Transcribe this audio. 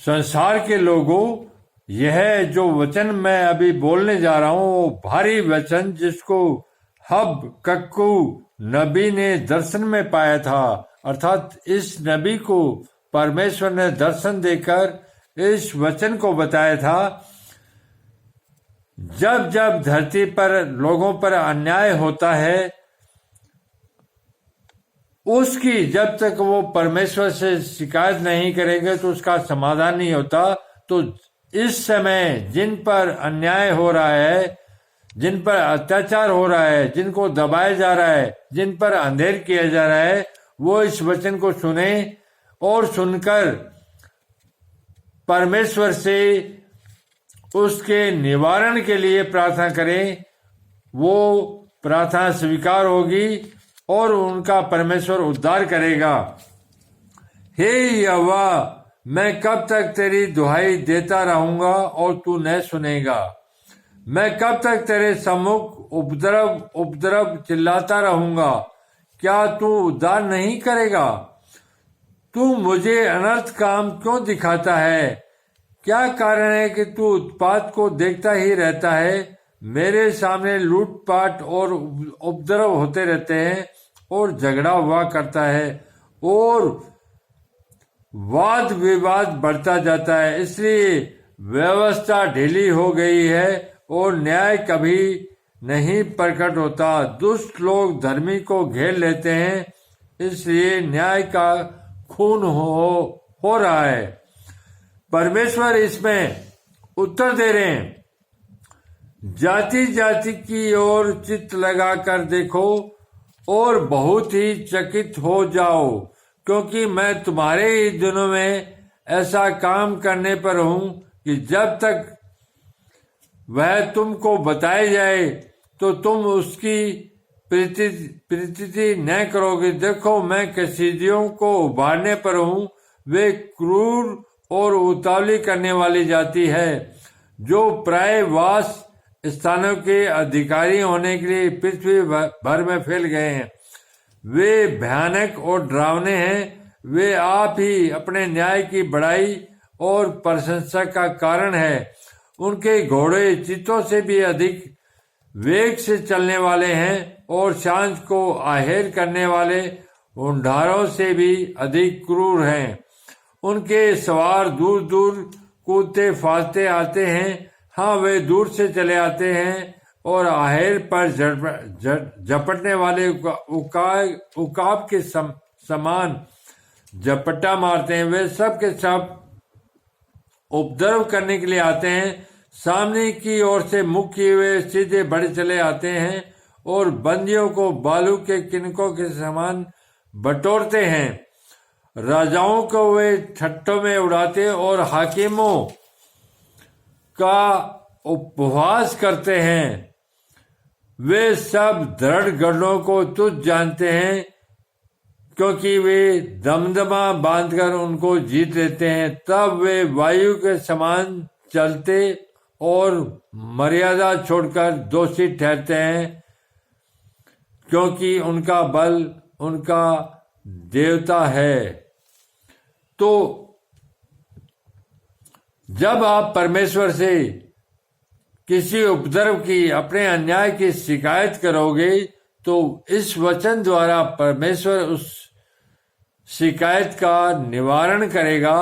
संसार के लोगों, यह जो वचन मैं अभी बोलने जा रहा हूं वो भारी वचन जिसको हब कक्कू नबी ने दर्शन में पाया था, अर्थात इस नबी को परमेश्वर ने दर्शन देकर इस वचन को बताया था। जब जब धरती पर लोगों पर अन्याय होता है, उसकी जब तक वो परमेश्वर से शिकायत नहीं करेंगे तो उसका समाधान नहीं होता। तो इस समय जिन पर अन्याय हो रहा है, जिन पर अत्याचार हो रहा है, जिनको दबाया जा रहा है, जिन पर अंधेर किया जा रहा है, वो इस वचन को सुने और सुनकर परमेश्वर से उसके निवारण के लिए प्रार्थना करें। वो प्रार्थना स्वीकार होगी और उनका परमेश्वर उद्धार करेगा। हे यहोवा, मैं कब तक तेरी दुहाई देता रहूंगा और तू न सुनेगा? मैं कब तक तेरे सम्मुख उपद्रव चिल्लाता रहूंगा? क्या तू उद्धार नहीं करेगा? तू मुझे अनर्थ काम क्यों दिखाता है? क्या कारण है कि तू उत्पात को देखता ही रहता है? मेरे सामने लूटपाट और उपद्रव होते रहते हैं और झगड़ा हुआ करता है और वाद विवाद बढ़ता जाता है। इसलिए व्यवस्था ढीली हो गई है और न्याय कभी नहीं प्रकट होता। दुष्ट लोग धर्मी को घेर लेते हैं, इसलिए न्याय का खून हो रहा है। परमेश्वर इसमें उत्तर दे रहे हैं, जाति जाति की ओर चित्त लगाकर देखो और बहुत ही चकित हो जाओ, क्योंकि मैं तुम्हारे ही दिनों में ऐसा काम करने पर हूं कि जब तक वह तुमको बताई जाए तो तुम उसकी प्रीति न करोगे। देखो, मैं कसीदियों को उभारने पर हूं। वे क्रूर और उतावली करने वाली जाति है, जो प्राय वास स्थानों के अधिकारी होने के लिए पृथ्वी भर में फैल गए हैं। वे भयानक और डरावने हैं। वे आप ही अपने न्याय की बड़ाई और प्रशंसा का कारण है। उनके घोड़े चीतों से भी अधिक वेग से चलने वाले हैं और सांझ को आहेर करने वाले ऊंढारों से भी अधिक क्रूर हैं। उनके सवार दूर दूर कूदते फालते आते हैं। हाँ, वे दूर से चले आते हैं और आहेर पर झपटने वाले उकाब के समान झपट्टा मारते हैं। वे सब के सब उपद्रव करने के लिए आते हैं। सामने की ओर से मुख किए हुए सीधे बढ़े चले आते हैं और बंदियों को बालू के किनकों के समान बटोरते हैं। राजाओं को वे ठट्टों में उड़ाते और हाकिमों का उपहास करते हैं। वे सब दृढ़ गढ़ों को तुच्छ जानते हैं, क्योंकि वे दमदमा बांधकर उनको जीत लेते हैं। तब वे वायु के समान चलते और मर्यादा छोड़कर दोषी ठहरते हैं, क्योंकि उनका बल उनका देवता है। तो जब आप परमेश्वर से किसी उपद्रव की, अपने अन्याय की शिकायत करोगे, तो इस वचन द्वारा परमेश्वर उस शिकायत का निवारण करेगा